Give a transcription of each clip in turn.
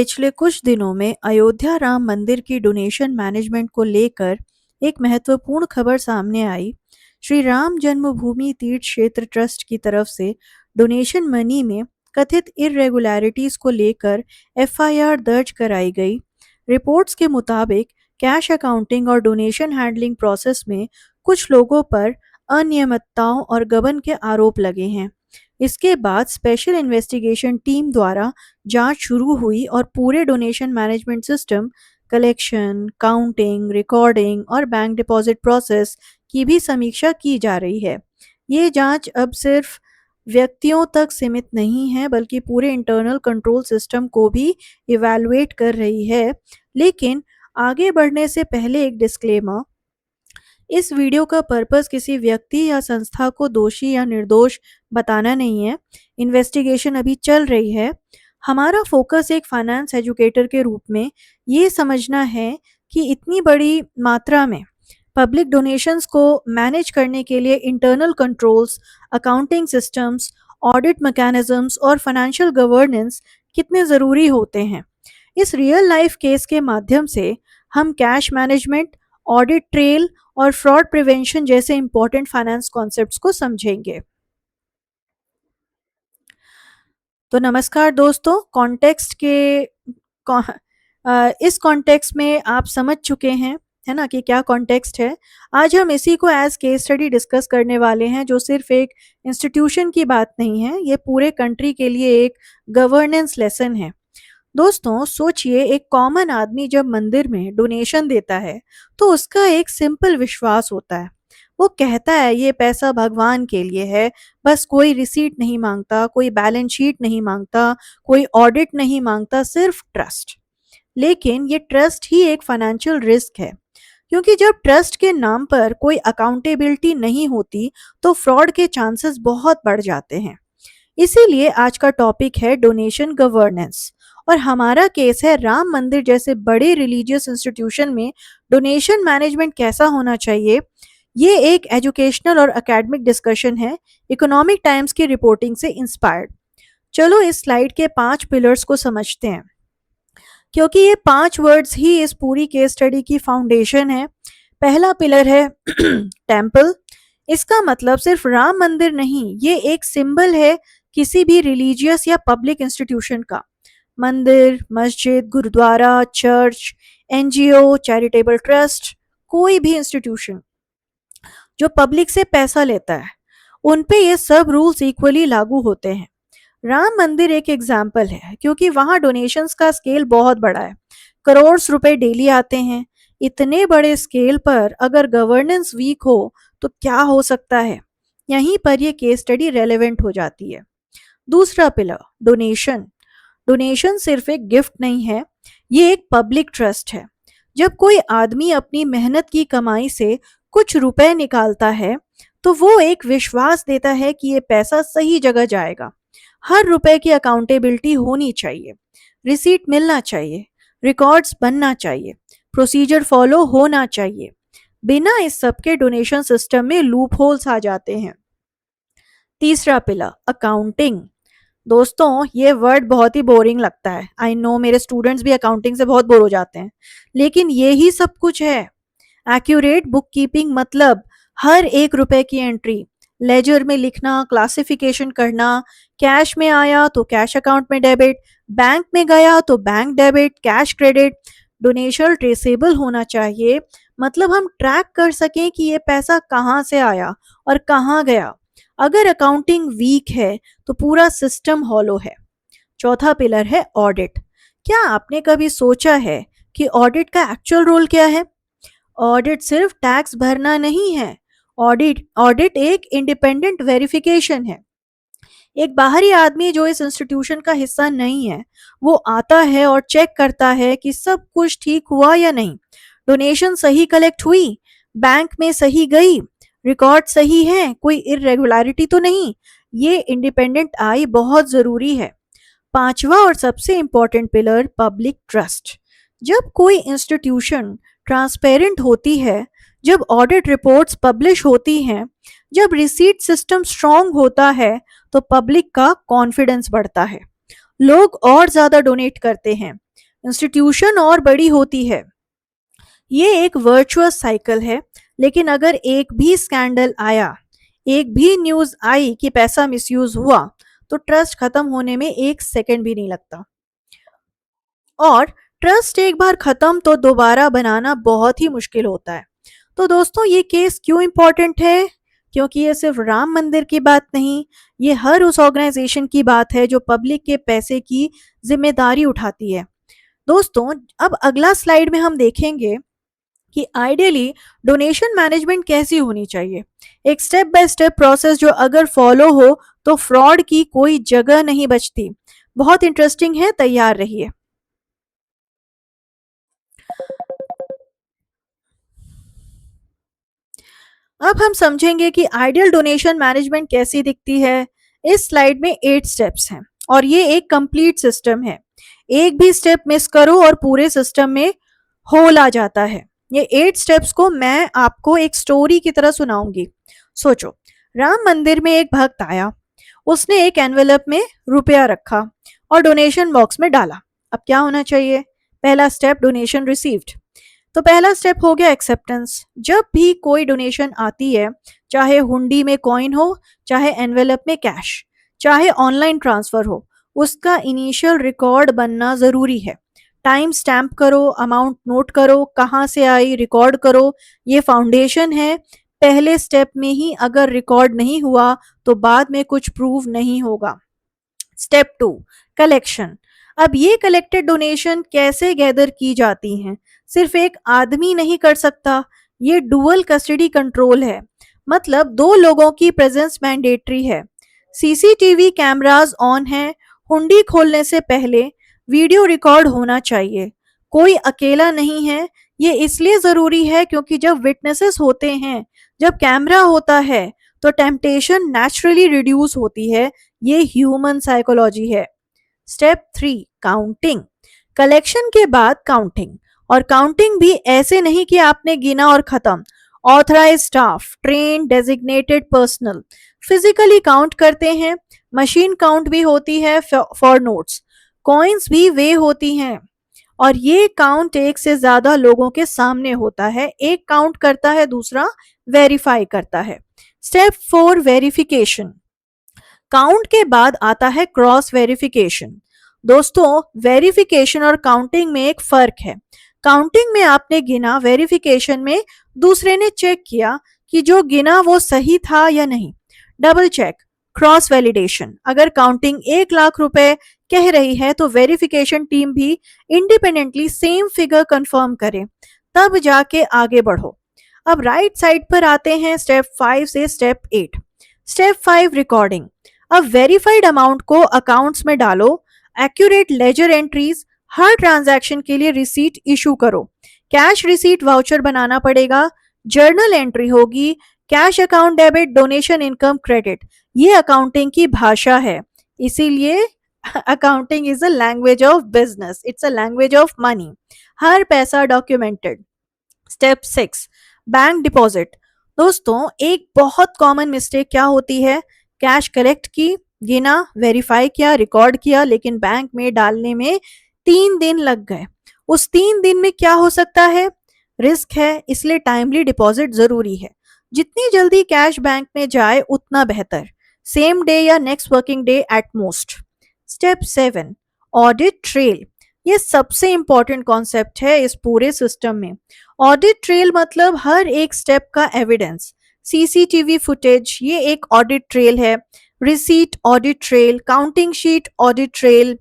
पिछले कुछ दिनों में अयोध्या राम मंदिर की डोनेशन मैनेजमेंट को लेकर एक महत्वपूर्ण खबर सामने आई। श्री राम जन्मभूमि तीर्थ क्षेत्र ट्रस्ट की तरफ से डोनेशन मनी में कथित इरेगुलरिटीज को लेकर एफआईआर दर्ज कराई गई। रिपोर्ट्स के मुताबिक कैश अकाउंटिंग और डोनेशन हैंडलिंग प्रोसेस में कुछ लोगों पर अनियमितताओं और गबन के आरोप लगे हैं। इसके बाद स्पेशल इन्वेस्टिगेशन टीम द्वारा जांच शुरू हुई और पूरे donation management system, collection, counting, recording और बैंक डिपॉजिट प्रोसेस की भी समीक्षा की जा रही है। ये जांच अब सिर्फ व्यक्तियों तक सीमित नहीं है बल्कि पूरे इंटरनल कंट्रोल सिस्टम को भी इवैल्यूएट कर रही है। लेकिन आगे बढ़ने से पहले एक डिस्क्लेमर। इस वीडियो का पर्पस किसी व्यक्ति या संस्था को दोषी या निर्दोष बताना नहीं है। इन्वेस्टिगेशन अभी चल रही है। हमारा फोकस एक फाइनेंस एजुकेटर के रूप में ये समझना है कि इतनी बड़ी मात्रा में पब्लिक डोनेशंस को मैनेज करने के लिए internal controls, accounting systems, audit mechanisms और फाइनेंशियल गवर्नेंस कितने ज़रूरी होते हैं। इस रियल लाइफ केस के माध्यम से हम कैश मैनेजमेंट, ऑडिट ट्रेल और फ्रॉड प्रिवेंशन जैसे इंपॉर्टेंट फाइनेंस कॉन्सेप्ट्स को समझेंगे। तो नमस्कार दोस्तों, इस कॉन्टेक्स्ट में आप समझ चुके हैं, है ना, कि क्या कॉन्टेक्स्ट है। आज हम इसी को एज केस स्टडी डिस्कस करने वाले हैं, जो सिर्फ एक इंस्टीट्यूशन की बात नहीं है, ये पूरे कंट्री के लिए एक गवर्नेंस लेसन है। दोस्तों सोचिए, एक कॉमन आदमी जब मंदिर में डोनेशन देता है तो उसका एक सिंपल विश्वास होता है। वो कहता है ये पैसा भगवान के लिए है, बस कोई रिसीट नहीं मांगता, कोई बैलेंस शीट नहीं मांगता, कोई ऑडिट नहीं मांगता, सिर्फ ट्रस्ट। लेकिन ये ट्रस्ट ही एक फाइनेंशियल रिस्क है, क्योंकि जब ट्रस्ट के नाम पर कोई अकाउंटेबिलिटी नहीं होती तो फ्रॉड के चांसेस बहुत बढ़ जाते हैं। इसीलिए आज का टॉपिक है डोनेशन गवर्नेंस, और हमारा केस है राम मंदिर जैसे बड़े रिलीजियस इंस्टीट्यूशन में डोनेशन मैनेजमेंट कैसा होना चाहिए। ये एक एजुकेशनल और एकेडमिक डिस्कशन है, इकोनॉमिक टाइम्स की रिपोर्टिंग से इंस्पायर्ड। चलो इस स्लाइड के 5 पिलर्स को समझते हैं, क्योंकि ये 5 वर्ड्स ही इस पूरी केस स्टडी की फाउंडेशन है। पहला पिलर है टेम्पल। इसका मतलब सिर्फ राम मंदिर नहीं, ये एक सिंबल है किसी भी रिलीजियस या पब्लिक इंस्टीट्यूशन का। मंदिर, मस्जिद, गुरुद्वारा, चर्च, एनजीओ, चैरिटेबल ट्रस्ट, कोई भी इंस्टीट्यूशन जो पब्लिक से पैसा लेता है, उन पे ये सब रूल्स इक्वली लागू होते हैं। राम मंदिर एक एग्जाम्पल है, क्योंकि वहां डोनेशंस का स्केल बहुत बड़ा है, करोड़ रुपए डेली आते हैं। इतने बड़े स्केल पर अगर गवर्नेंस वीक हो तो क्या हो सकता है। यहीं पर ये केस स्टडी रेलेवेंट हो जाती है। दूसरा पिलर डोनेशन। डोनेशन सिर्फ एक गिफ्ट नहीं है, ये एक पब्लिक ट्रस्ट है। जब कोई आदमी अपनी मेहनत की कमाई से कुछ रुपए निकालता है तो वो एक विश्वास देता है कि ये पैसा सही जगह जाएगा। हर रुपए की अकाउंटेबिलिटी होनी चाहिए, रिसीट मिलना चाहिए, रिकॉर्ड्स बनना चाहिए, प्रोसीजर फॉलो होना चाहिए। बिना इस सब के डोनेशन सिस्टम में लूप होल्स आ जाते हैं। तीसरा पिलर अकाउंटिंग। दोस्तों ये वर्ड बहुत ही बोरिंग लगता है, आई नो, मेरे स्टूडेंट्स भी अकाउंटिंग से बहुत बोर हो जाते हैं, लेकिन ये ही सब कुछ है। एक्यूरेट बुक कीपिंग मतलब हर एक रुपए की एंट्री लेजर में लिखना, क्लासिफिकेशन करना, कैश में आया तो कैश अकाउंट में डेबिट, बैंक में गया तो bank debit, cash credit. Donation traceable होना चाहिए, मतलब हम ट्रैक कर सकें कि ये पैसा कहाँ से आया और कहाँ गया। अगर अकाउंटिंग वीक है तो पूरा सिस्टम हॉलो है। चौथा पिलर है ऑडिट। क्या आपने कभी सोचा है कि ऑडिट का एक्चुअल रोल क्या है? ऑडिट सिर्फ टैक्स भरना नहीं है, ऑडिट एक इंडिपेंडेंट वेरिफिकेशन है। एक बाहरी आदमी जो इस इंस्टीट्यूशन का हिस्सा नहीं है, वो आता है और चेक करता है कि सब कुछ ठीक हुआ या नहीं, डोनेशन सही कलेक्ट हुई, बैंक में सही गई, रिकॉर्ड सही है, कोई इरेगुलरिटी तो नहीं। ये इंडिपेंडेंट आई बहुत जरूरी है। पांचवा और सबसे इंपॉर्टेंट पिलर पब्लिक ट्रस्ट। जब कोई इंस्टीट्यूशन ट्रांसपेरेंट होती है, जब ऑडिट रिपोर्ट्स पब्लिश होती हैं, जब रिसीट सिस्टम स्ट्रांग होता है, तो पब्लिक का कॉन्फिडेंस बढ़ता है, लोग और ज्यादा डोनेट करते हैं। इंस्टीट्यूशन और बड़ी होती है। ये एक वर्चुअस साइकिल है, लेकिन अगर एक भी स्कैंडल आया, एक भी न्यूज़ आई कि पैसा मिसयूज़ हुआ, तो ट्रस्ट खत्म होने में 1 सेकंड भी नहीं लगता। और ट्रस्ट एक बार खत्म तो दोबारा बनाना बहुत ही मुश्किल होता है। तो दोस्तों, ये केस क्यों इम्पोर्टेंट है? क्योंकि ये सिर्फ राम मंदिर की बात नहीं, ये हर उस ऑर्गेनाइजेशन की बात है जो पब्लिक के पैसे की जिम्मेदारी उठाती है। दोस्तों, अब अगला स्लाइड में हम देखेंगे कि आइडियली डोनेशन मैनेजमेंट कैसी होनी चाहिए। एक स्टेप बाय स्टेप प्रोसेस जो अगर फॉलो हो तो फ्रॉड की कोई जगह नहीं बचती। बहुत इंटरेस्टिंग है, तैयार रहिए। अब हम समझेंगे कि आइडियल डोनेशन मैनेजमेंट कैसी दिखती है। इस स्लाइड में 8 स्टेप्स हैं और ये एक कंप्लीट सिस्टम है। एक भी स्टेप मिस करो और पूरे सिस्टम में होल आ जाता है। ये 8 स्टेप्स को मैं आपको एक स्टोरी की तरह सुनाऊंगी। सोचो, राम मंदिर में एक भक्त आया। उसने एक एनवेलप में रुपया रखा और डोनेशन बॉक्स में डाला। अब क्या होना चाहिए? पहला स्टेप, डोनेशन रिसीव्ड। तो पहला स्टेप हो गया एक्सेप्टेंस। जब भी कोई डोनेशन आती है, चाहे हुंडी में कॉइन हो, चाहे एनवेलप में कैश, चाहे ऑनलाइन ट्रांसफर हो, उसका इनिशियल रिकॉर्ड बनना जरूरी है। टाइम स्टैम्प करो, अमाउंट नोट करो, कहाँ से आई रिकॉर्ड करो। ये फाउंडेशन है। पहले स्टेप में ही अगर रिकॉर्ड नहीं हुआ तो बाद में कुछ प्रूव नहीं होगा। Step 2, collection. अब ये कलेक्टेड डोनेशन कैसे गैदर की जाती हैं? सिर्फ एक आदमी नहीं कर सकता। ये डुअल कस्टडी कंट्रोल है, मतलब 2 लोगों की प्रेजेंस मैंडेटरी है। सीसीटीवी कैमरास ऑन है। हुंडी खोलने से पहले वीडियो रिकॉर्ड होना चाहिए। कोई अकेला नहीं है। ये इसलिए जरूरी है क्योंकि जब विटनेसेस होते हैं, जब कैमरा होता है, तो टेम्पटेशन नेचुरली रिड्यूस होती है। ये ह्यूमन साइकोलॉजी है। Step 3, counting. कलेक्शन के बाद काउंटिंग। और काउंटिंग भी ऐसे नहीं कि आपने गिना और खत्म। Authorise staff, train, designated personnel physically count करते हैं। मशीन काउंट भी होती है फॉर नोट्स। कॉइन्स भी वे होती हैं। और ये काउंट एक से ज्यादा लोगों के सामने होता है। एक काउंट करता है, दूसरा वेरीफाई करता है। Step 4, verification. काउंट के बाद आता है क्रॉस वेरिफिकेशन। दोस्तों, वेरिफिकेशन और काउंटिंग में एक फर्क है। काउंटिंग में आपने गिना, वेरिफिकेशन में दूसरे ने चेक किया कि जो गिना वो सही था या नहीं। Double check, cross validation. अगर काउंटिंग 1 लाख रुपए कह रही है तो वेरिफिकेशन टीम भी इंडिपेंडेंटली सेम फिगर कंफर्म करे, तब जाके आगे बढ़ो। अब राइट साइड पर आते हैं स्टेप 5 से स्टेप 8। Step 5, recording. अब वेरीफाइड अमाउंट को अकाउंट्स में डालो। Accurate ledger entries. हर ट्रांजैक्शन के लिए रिसीट इशू करो। कैश रिसीट वाउचर बनाना पड़ेगा। जर्नल एंट्री होगी। Cash account debit, donation income credit. ये अकाउंटिंग की भाषा है। इसीलिए accounting is a language of business, it's a language of money. हर पैसा डॉक्यूमेंटेड। Step 6, bank deposit. दोस्तों, एक बहुत कॉमन मिस्टेक क्या होती है? कैश कलेक्ट की, गिना, वेरीफाई किया, रिकॉर्ड किया, लेकिन बैंक में डालने में 3 दिन लग गए। उस 3 दिन में क्या हो सकता है? रिस्क है, इसलिए टाइमली डिपॉजिट जरूरी है। जितनी जल्दी कैश बैंक में जाए उतना बेहतर। सेम डे या next working day at most. Step 7, audit trail. ये सबसे इंपॉर्टेंट कॉन्सेप्ट है इस पूरे सिस्टम में। ऑडिट ट्रेल मतलब हर एक स्टेप का एविडेंस। सीसीटीवी फुटेज, ये एक ऑडिट ट्रेल है। Receipt audit trail, counting sheet audit trail,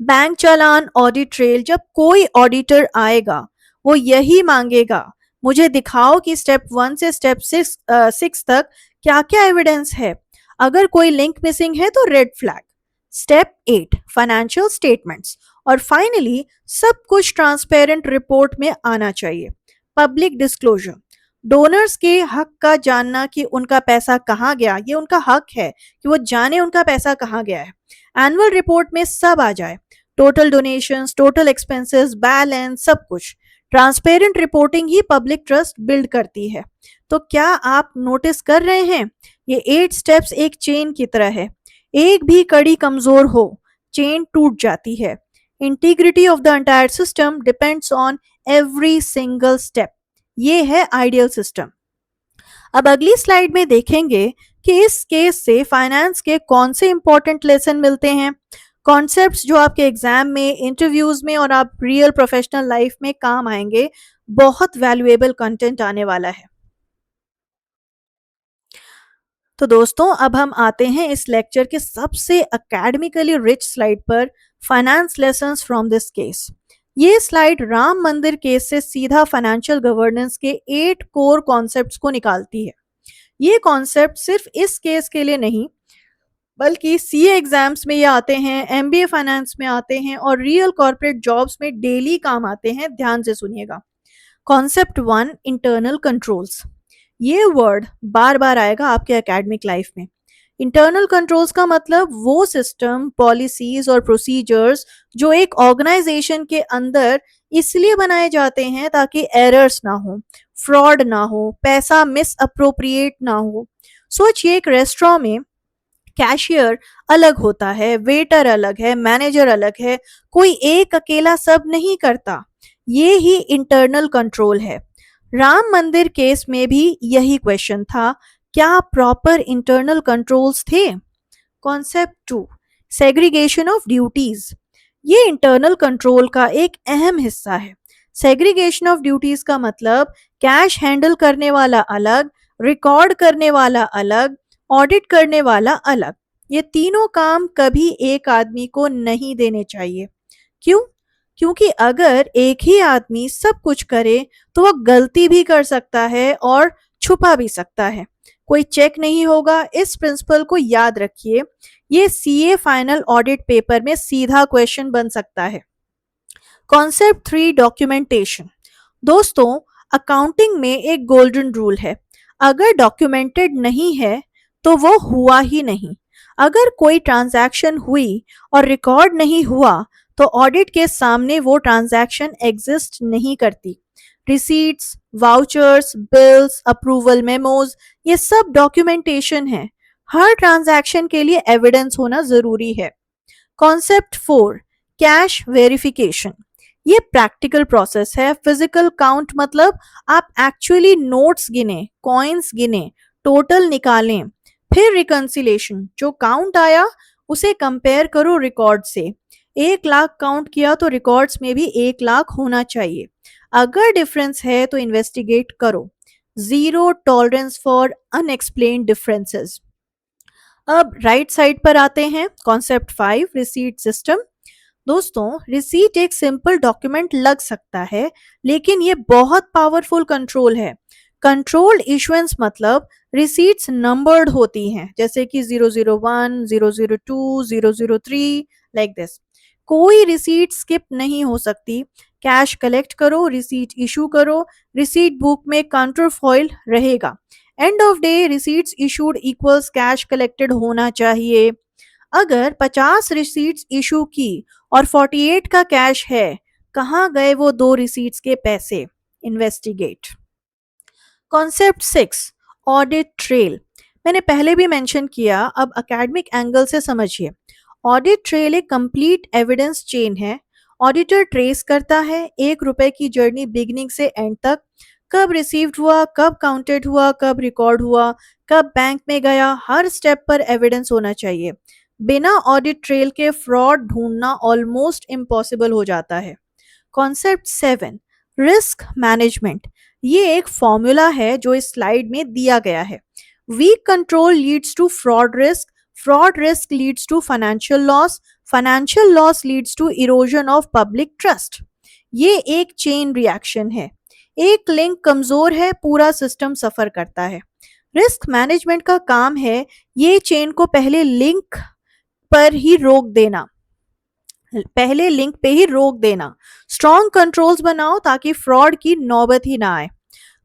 bank चालान ऑडिट ट्रेल। जब कोई ऑडिटर आएगा वो यही मांगेगा, मुझे दिखाओ कि स्टेप 1 से स्टेप 6 तक क्या क्या एविडेंस है। अगर कोई लिंक मिसिंग है तो red flag. Step 8, financial statements. और फाइनली सब कुछ ट्रांसपेरेंट रिपोर्ट में आना चाहिए। Public disclosure. डोनर्स के हक का जानना कि उनका पैसा कहाँ गया, ये उनका हक है कि वो जाने उनका पैसा कहाँ गया है। एनुअल रिपोर्ट में सब आ जाए, total donations, total expenses, balance, सब कुछ। ट्रांसपेरेंट रिपोर्टिंग ही पब्लिक ट्रस्ट बिल्ड करती है। तो क्या आप नोटिस कर रहे हैं? ये 8 स्टेप्स एक चेन की तरह है। एक भी कड़ी कमजोर हो, चेन टूट जाती है। Integrity of the entire system depends on every single step. ये है आइडियल सिस्टम। अब अगली स्लाइड में देखेंगे कि इस केस से फाइनेंस के कौन से इंपॉर्टेंट लेसन मिलते हैं, कॉन्सेप्ट्स जो आपके एग्जाम में, इंटरव्यूज में और आप रियल प्रोफेशनल लाइफ में काम आएंगे। बहुत वैल्यूएबल कंटेंट आने वाला है। तो दोस्तों, अब हम आते हैं इस लेक्चर के सबसे एकेडमिकली रिच स्लाइड पर, finance lessons from this case. ये स्लाइड राम मंदिर केस से सीधा फाइनेंशियल गवर्नेंस के 8 कोर कॉन्सेप्ट्स को निकालती है। ये कॉन्सेप्ट सिर्फ इस केस के लिए नहीं, बल्कि सीए एग्जाम्स में ये आते हैं, एमबीए फाइनेंस में आते हैं और रियल कॉर्पोरेट जॉब्स में डेली काम आते हैं। ध्यान से सुनिएगा। Concept 1, internal controls. ये वर्ड बार बार आएगा आपके एकेडमिक लाइफ में। इंटरनल कंट्रोल्स का मतलब वो सिस्टम, पॉलिसीज और प्रोसीजर्स जो एक ऑर्गेनाइजेशन के अंदर इसलिए बनाए जाते हैं ताकि एरर्स ना हो, फ्रॉड ना हो, पैसा मिस अप्रोप्रिएट ना हो। सोचिए, एक रेस्टोरेंट में कैशियर अलग होता है, वेटर अलग है, मैनेजर अलग है, कोई एक अकेला सब नहीं करता। ये ही इंटरनल कंट्रोल है। राम मंदिर केस में भी यही क्वेश्चन था, क्या प्रॉपर इंटरनल कंट्रोल्स थे? Concept 2, segregation of duties. ये इंटरनल कंट्रोल का एक अहम हिस्सा है। सेग्रीगेशन ऑफ ड्यूटीज का मतलब कैश हैंडल करने वाला अलग, रिकॉर्ड करने वाला अलग, ऑडिट करने वाला अलग। ये तीनों काम कभी एक आदमी को नहीं देने चाहिए। क्यों? क्योंकि अगर एक ही आदमी सब कुछ करे तो वह गलती भी कर सकता है और छुपा भी सकता है। कोई चेक नहीं होगा। इस प्रिंसिपल को याद रखिए। ये सीए फाइनल ऑडिट पेपर में सीधा क्वेश्चन बन सकता है। Concept 3, documentation. दोस्तों, अकाउंटिंग में एक गोल्डन रूल है, अगर डॉक्यूमेंटेड नहीं है तो वो हुआ ही नहीं। अगर कोई ट्रांजैक्शन हुई और रिकॉर्ड नहीं हुआ तो ऑडिट के सामने वो ट्रांजैक्शन एग्जिस्ट नहीं करती। Receipts, vouchers, bills, approval memos, ये सब डॉक्यूमेंटेशन है। हर ट्रांजैक्शन के लिए एविडेंस होना जरूरी है। Concept 4, cash verification. ये प्रैक्टिकल प्रोसेस है। फिजिकल काउंट मतलब आप एक्चुअली नोट्स गिने, कॉइन्स गिने, टोटल निकालें। फिर रिकंसिलेशन, जो काउंट आया उसे कंपेयर करो रिकॉर्ड से। 1 लाख काउंट किया तो रिकॉर्ड्स में भी 1 लाख होना चाहिए। अगर डिफरेंस है तो इन्वेस्टिगेट करो। Zero tolerance for unexplained differences. अब राइट साइड पर आते हैं। Concept 5, receipt system. दोस्तों, रिसीट एक सिंपल डॉक्यूमेंट लग सकता है, लेकिन ये बहुत पावरफुल कंट्रोल है। कंट्रोल्ड इशुएंस मतलब रिसीट्स नंबर्ड होती हैं, जैसे कि 001, 002, 003, लाइक दिस। कोई रिसीट स्किप नहीं हो सकती। कैश कलेक्ट करो, रिसीट इशू करो, रिसीट बुक में काउंटर फॉइल रहेगा। End of day receipts issued equals cash collected होना चाहिए। अगर 50 रिसीट्स इशू की और 48 का कैश है, कहाँ गए वो 2 रिसीट्स के पैसे? इन्वेस्टिगेट। Concept 6, audit trail. मैंने पहले भी मेंशन किया, अब एकेडमिक एंगल से समझिए। ऑडिट ट्रेल एक कंप्लीट एविडेंस चेन है। ऑडिटर ट्रेस करता है 1 रुपए की जर्नी बिगिनिंग से एंड तक, कब रिसीव्ड हुआ, कब काउंटेड हुआ, कब रिकॉर्ड हुआ, कब बैंक में गया। हर स्टेप पर एविडेंस होना चाहिए। बिना ऑडिट ट्रेल के फ्रॉड ढूंढना ऑलमोस्ट इम्पॉसिबल हो जाता है। Concept 7, risk management. ये एक फॉर्मूला है जो इस स्लाइड में दिया गया है। Weak control leads to fraud risk leads to financial loss leads to erosion of public trust. ये एक चेन रिएक्शन है। एक लिंक कमजोर है, पूरा सिस्टम सफर करता है। रिस्क मैनेजमेंट का काम है ये चेन को पहले लिंक पे ही रोक देना। स्ट्रॉन्ग कंट्रोल्स बनाओ ताकि फ्रॉड की नौबत ही ना आए।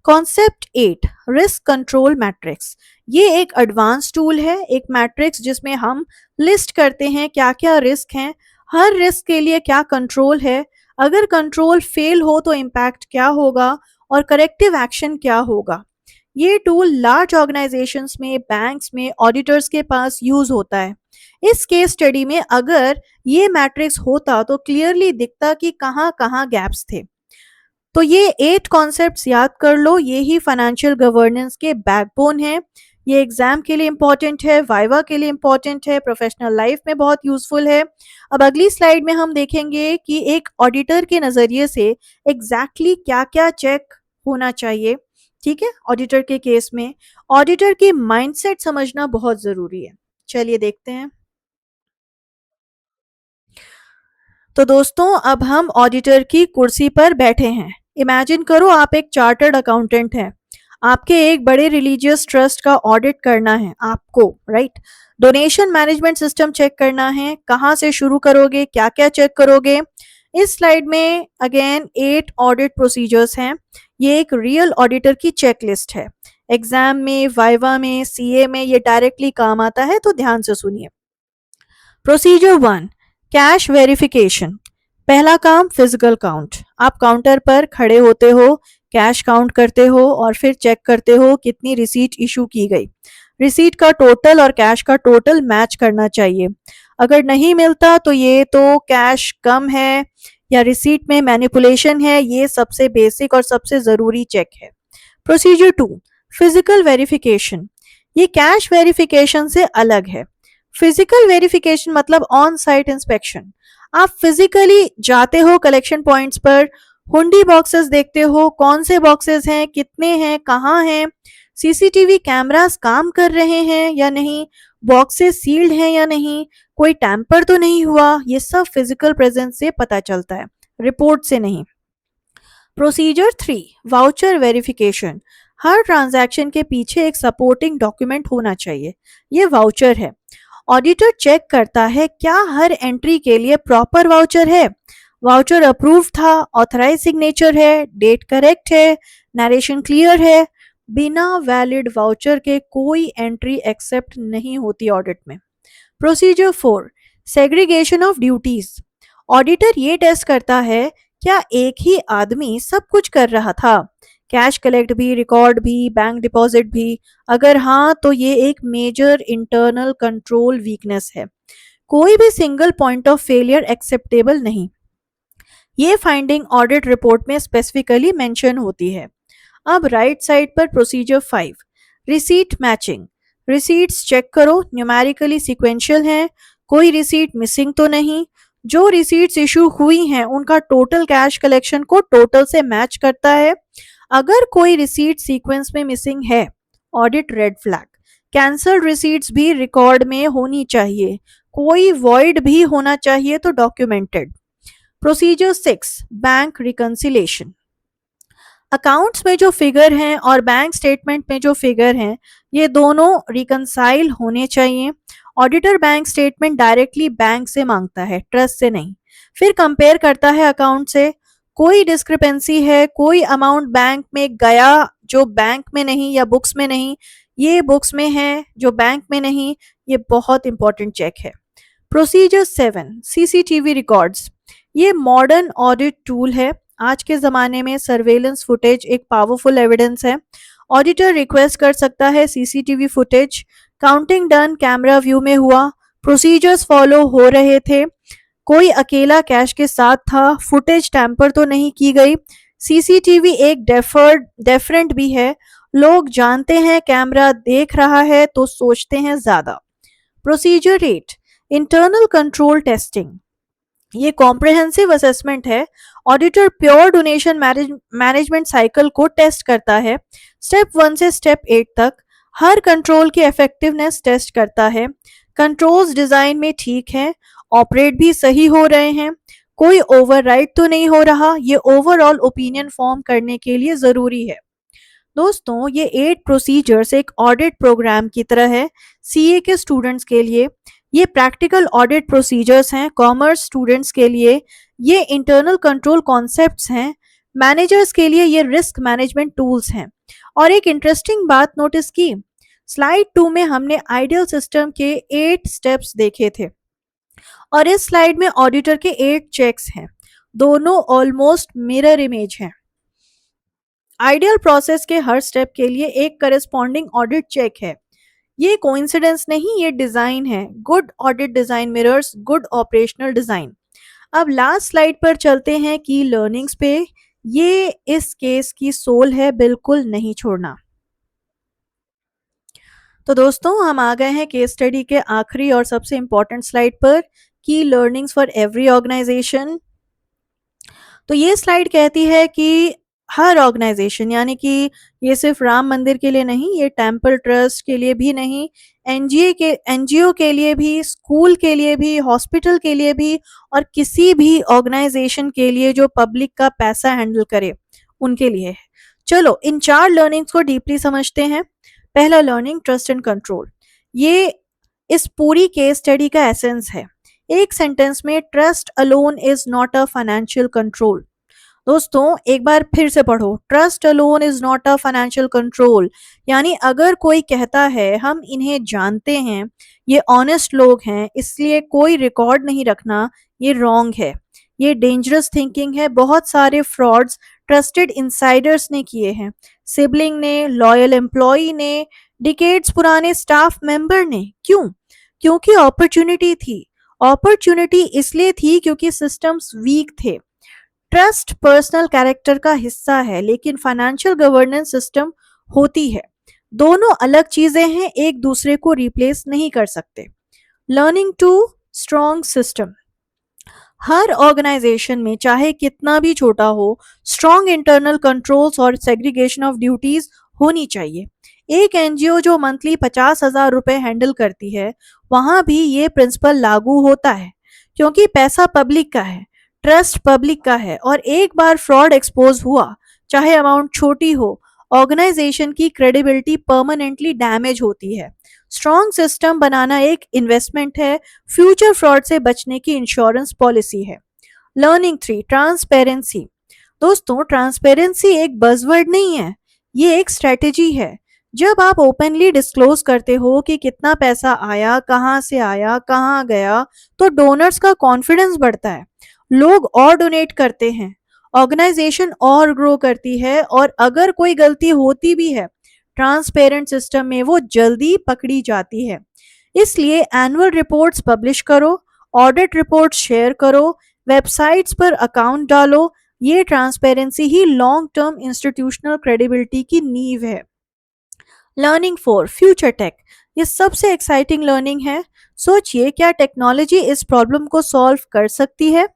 Concept 8, risk control matrix. ये एक एडवांस टूल है, एक मैट्रिक्स जिसमें हम लिस्ट करते हैं क्या क्या रिस्क हैं, हर रिस्क के लिए क्या कंट्रोल है, अगर कंट्रोल फेल हो तो इम्पैक्ट क्या होगा और करेक्टिव एक्शन क्या होगा। ये टूल लार्ज ऑर्गेनाइजेशंस में, बैंक्स में, ऑडिटर्स के पास यूज होता है। इस केस स्टडी में अगर ये मैट्रिक्स होता तो क्लियरली दिखता कि कहाँ कहाँ गैप्स थे। तो ये 8 कॉन्सेप्ट्स याद कर लो, ये ही फाइनेंशियल गवर्नेंस के बैकबोन है। ये एग्जाम के लिए इंपॉर्टेंट है, वाइवा के लिए इंपॉर्टेंट है, प्रोफेशनल लाइफ में बहुत यूजफुल है। अब अगली स्लाइड में हम देखेंगे कि एक ऑडिटर के नजरिए से एग्जैक्टली क्या क्या चेक होना चाहिए। ठीक है, ऑडिटर के केस में ऑडिटर की माइंडसेट समझना बहुत जरूरी है। चलिए देखते हैं। तो दोस्तों, अब हम ऑडिटर की कुर्सी पर बैठे हैं। इमेजिन करो आप एक चार्टर्ड अकाउंटेंट हैं। आपके एक बड़े रिलीजियस ट्रस्ट का ऑडिट करना है आपको, right? Donation management system check करना है। कहाँ से शुरू करोगे, क्या क्या चेक करोगे? इस स्लाइड में अगेन 8 ऑडिट प्रोसीजर्स हैं। ये एक रियल ऑडिटर की चेकलिस्ट है। एग्जाम में, वाइवा में, सीए में ये डायरेक्टली काम आता है, तो ध्यान से सुनिए। Procedure 1, cash verification. पहला काम फिजिकल काउंट। आप काउंटर पर खड़े होते हो, कैश काउंट करते हो और फिर चेक करते हो कितनी रिसीट इशू की गई। रिसीट का टोटल और कैश का टोटल मैच करना चाहिए। अगर नहीं मिलता तो ये तो कैश कम है या रिसीट में मैनिपुलेशन है। ये सबसे बेसिक और सबसे ज़रूरी चेक है। Procedure 2, physical verification. ये कैश वेरिफिकेशन से अलग है। फिजिकल वेरिफिकेशन मतलब ऑन साइट इंस्पेक्शन। आप फिजिकली जाते हो कलेक्शन पॉइंट्स पर, हुंडी बॉक्सेस देखते हो, कौन से बॉक्सेस हैं, कितने हैं, कहाँ हैं, सीसीटीवी कैमरास काम कर रहे हैं या नहीं, बॉक्सेस सील्ड हैं या नहीं, कोई टैंपर तो नहीं हुआ। ये सब फिजिकल प्रेजेंस से पता चलता है, रिपोर्ट से नहीं। Procedure 3, voucher verification. हर ट्रांजैक्शन के पीछे एक सपोर्टिंग डॉक्यूमेंट होना चाहिए। ये वाउचर है। ऑडिटर चेक करता है क्या हर एंट्री के लिए प्रॉपर वाउचर है, वाउचर अप्रूव था, ऑथराइज सिग्नेचर है, डेट करेक्ट है, नरेशन क्लियर है। बिना वैलिड वाउचर के कोई एंट्री एक्सेप्ट नहीं होती ऑडिट में। Procedure 4, segregation of duties. Auditor ये टेस्ट करता है क्या एक ही आदमी सब कुछ कर रहा था, कैश कलेक्ट भी, रिकॉर्ड भी, बैंक डिपॉजिट भी। अगर हाँ तो ये एक मेजर इंटरनल कंट्रोल वीकनेस है। कोई भी single point of failure acceptable नहीं। ये फाइंडिंग ऑडिट रिपोर्ट में स्पेसिफिकली मेंशन होती है। अब राइट साइड पर procedure 5, receipt matching. Receipts check करो, न्यूमेरिकली सीक्वेंशियल हैं, कोई रिसीट मिसिंग तो नहीं। जो रिसीट्स इशू हुई हैं उनका टोटल कैश कलेक्शन को टोटल से मैच करता है। अगर कोई रिसीट सीक्वेंस में मिसिंग है, audit red flag. Cancelled receipts भी रिकॉर्ड में होनी चाहिए, कोई वॉइड भी होना चाहिए तो documented. Procedure 6, bank reconciliation. Accounts में जो फिगर हैं और बैंक स्टेटमेंट में जो फिगर हैं, ये दोनों रिकंसाइल होने चाहिए। Auditor bank statement directly bank से मांगता है, ट्रस्ट से नहीं। फिर कंपेयर करता है अकाउंट से, कोई डिस्क्रिपेंसी है, कोई अमाउंट बैंक में गया जो बैंक में नहीं या बुक्स में नहीं, ये बुक्स में है जो बैंक में नहीं। ये बहुत इंपॉर्टेंट चेक है। Procedure 7, CCTV records. ये मॉडर्न ऑडिट टूल है। आज के ज़माने में सर्वेलेंस फुटेज एक पावरफुल एविडेंस है। ऑडिटर रिक्वेस्ट कर सकता है CCTV footage. Counting done camera view में हुआ, प्रोसीजर्स फॉलो हो रहे थे, कोई अकेला कैश के साथ था, फुटेज टैंपर तो नहीं की गई। सीसीटीवी एक डेफरेंट भी है। लोग जानते हैं कैमरा देख रहा है तो सोचते हैं ज़्यादा। Procedure 8, internal control testing. ये कॉम्प्रिहेंसिव असेसमेंट है। Auditor pure donation management cycle को टेस्ट करता है, स्टेप 1 से स्टेप 8 तक। हर कंट्रोल की इफेक्टिवनेस टेस्ट करता है। कंट्रोल्स डिजाइन में ठीक है, ऑपरेट भी सही हो रहे हैं, कोई ओवरराइड तो नहीं हो रहा। ये ओवरऑल ओपिनियन फॉर्म करने के लिए जरूरी है। दोस्तों, ये 8 प्रोसीजर्स एक ऑडिट प्रोग्राम की तरह है। सीए के स्टूडेंट्स के लिए ये प्रैक्टिकल ऑडिट प्रोसीजर्स हैं, कॉमर्स स्टूडेंट्स के लिए ये इंटरनल कंट्रोल कॉन्सेप्ट्स हैं, मैनेजर्स के लिए ये रिस्क मैनेजमेंट टूल्स हैं। और एक इंटरेस्टिंग बात नोटिस की, स्लाइड 2 में हमने आइडियल सिस्टम के 8 स्टेप्स देखे थे और इस स्लाइड में ऑडिटर के 8 चेक्स हैं। दोनों ऑलमोस्ट मिरर इमेज हैं। आइडियल प्रोसेस के हर स्टेप के लिए एक करस्पॉन्डिंग ऑडिट चेक है। ये कोइंसिडेंस नहीं, ये डिजाइन है। Good audit design mirrors good operational design. अब लास्ट स्लाइड पर चलते हैं की लर्निंग्स पे। ये इस केस की सोल है, बिल्कुल नहीं छोड़ना। तो दोस्तों हम आ गए हैं केस स्टडी के आखिरी और सबसे इंपॉर्टेंट स्लाइड पर, की लर्निंग्स फॉर एवरी ऑर्गेनाइजेशन। तो ये स्लाइड कहती है कि हर ऑर्गेनाइजेशन, यानी कि ये सिर्फ राम मंदिर के लिए नहीं, ये टेम्पल ट्रस्ट के लिए भी नहीं, एनजीओ के लिए भी, स्कूल के लिए भी, हॉस्पिटल के लिए भी, और किसी भी ऑर्गेनाइजेशन के लिए जो पब्लिक का पैसा हैंडल करे, उनके लिए है। चलो इन 4 लर्निंग्स को डीपली समझते हैं। पहला लर्निंग, ट्रस्ट एंड कंट्रोल। ये इस पूरी केस स्टडी का एसेंस है। एक सेंटेंस में, trust alone is not a financial control. दोस्तों एक बार फिर से पढ़ो, trust alone is not a financial control. यानी अगर कोई कहता है हम इन्हें जानते हैं, ये ऑनेस्ट लोग हैं, इसलिए कोई रिकॉर्ड नहीं रखना, ये रॉन्ग है, ये डेंजरस थिंकिंग है। बहुत सारे फ्रॉड्स ट्रस्टेड इंसाइडर्स ने किए हैं, सिबलिंग ने, लॉयल एम्प्लॉई ने, डिकेड्स पुराने स्टाफ मेंबर ने। क्यों? क्योंकि अपॉर्चुनिटी थी। अपॉर्चुनिटी इसलिए थी क्योंकि सिस्टम्स वीक थे। ट्रस्ट पर्सनल कैरेक्टर का हिस्सा है, लेकिन फाइनेंशियल गवर्नेंस सिस्टम होती है। दोनों अलग चीजें हैं, एक दूसरे को रिप्लेस नहीं कर सकते। Learning two strong system. हर ऑर्गेनाइजेशन में, चाहे कितना भी छोटा हो, स्ट्रॉन्ग इंटरनल कंट्रोल्स और सेग्रीगेशन ऑफ ड्यूटीज होनी चाहिए। एक एनजीओ जो मंथली 50,000 रुपए हैंडल करती है, वहां भी ये प्रिंसिपल लागू होता है, क्योंकि पैसा पब्लिक का है, ट्रस्ट पब्लिक का है, और एक बार फ्रॉड एक्सपोज हुआ, चाहे अमाउंट छोटी हो, ऑर्गेनाइजेशन की क्रेडिबिलिटी परमानेंटली डैमेज होती है। स्ट्रॉन्ग सिस्टम बनाना एक इन्वेस्टमेंट है, फ्यूचर फ्रॉड से बचने की इंश्योरेंस पॉलिसी है। Learning 3, transparency. दोस्तों ट्रांसपेरेंसी एक बज़वर्ड नहीं है, ये एक स्ट्रेटेजी है। जब आप ओपनली डिस्क्लोज करते हो कि कितना पैसा आया, कहाँ से आया, कहाँ गया, तो डोनर्स का कॉन्फिडेंस बढ़ता है, लोग और डोनेट करते हैं, ऑर्गेनाइजेशन और ग्रो करती है, और अगर कोई गलती होती भी है, ट्रांसपेरेंट सिस्टम में वो जल्दी पकड़ी जाती है। इसलिए एनुअल रिपोर्ट्स पब्लिश करो, ऑडिट रिपोर्ट्स शेयर करो, वेबसाइट्स पर अकाउंट डालो। ये ट्रांसपेरेंसी ही लॉन्ग टर्म इंस्टीट्यूशनल क्रेडिबिलिटी की नींव है। Learning 4, future tech. ये सबसे एक्साइटिंग लर्निंग है। सोचिए, क्या टेक्नोलॉजी इस प्रॉब्लम को सॉल्व कर सकती है?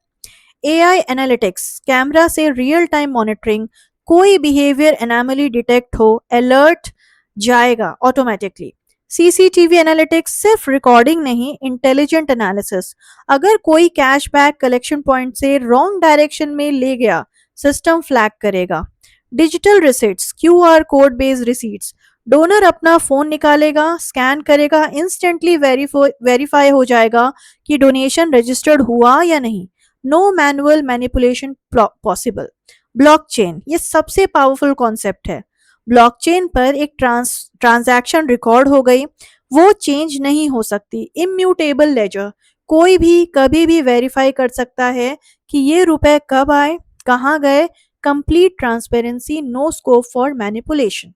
एआई एनालिटिक्स, कैमरा से रियल टाइम मॉनिटरिंग, कोई बिहेवियर एनोमली डिटेक्ट हो, अलर्ट जाएगा ऑटोमेटिकली। सीसीटीवी एनालिटिक्स, सिर्फ रिकॉर्डिंग नहीं, इंटेलिजेंट एनालिसिस। अगर कोई कैशबैक कलेक्शन पॉइंट से रॉन्ग डायरेक्शन में ले गया, सिस्टम फ्लैग करेगा। Digital receipts, QR code based receipts, donor अपना फोन निकालेगा, स्कैन करेगा, इंस्टेंटली वेरीफाई हो जाएगा कि डोनेशन रजिस्टर्ड हुआ या नहीं। No manual manipulation possible. Blockchain, ये सबसे पावरफुल कॉन्सेप्ट है। ब्लॉकचेन पर एक ट्रांजैक्शन रिकॉर्ड हो गई, वो चेंज नहीं हो सकती। इम्यूटेबल लेजर, कोई भी कभी भी वेरीफाई कर सकता है कि ये रुपए कब आए, कहाँ गए। Complete transparency, no scope for manipulation.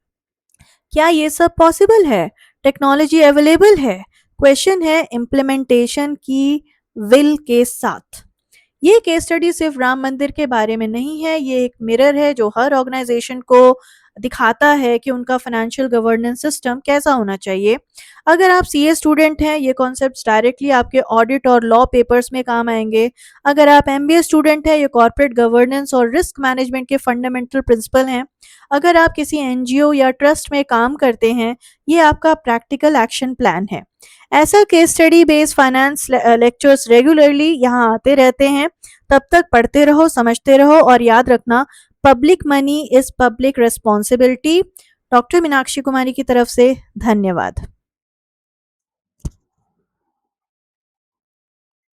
क्या ये सब पॉसिबल है? टेक्नोलॉजी अवेलेबल है, क्वेश्चन है इम्प्लीमेंटेशन की विल के साथ। ये केस स्टडी सिर्फ राम मंदिर के बारे में नहीं है, ये एक मिरर है जो हर ऑर्गेनाइजेशन को दिखाता है कि उनका फाइनेंशियल गवर्नेंस सिस्टम कैसा होना चाहिए। अगर आप सीए स्टूडेंट हैं, ये कॉन्सेप्ट्स डायरेक्टली आपके ऑडिट और लॉ पेपर्स में काम आएंगे। अगर आप एमबीए स्टूडेंट हैं, ये कॉर्पोरेट गवर्नेंस और रिस्क मैनेजमेंट के फंडामेंटल प्रिंसिपल हैं। अगर आप किसी एनजीओ या ट्रस्ट में काम करते हैं, ये आपका प्रैक्टिकल एक्शन प्लान है। ऐसा case study based finance lectures regularly यहाँ आते रहते हैं। तब तक पढ़ते रहो, समझते रहो, और याद रखना, public money is public responsibility. Doctor Meenakshi Kumari की तरफ से धन्यवाद।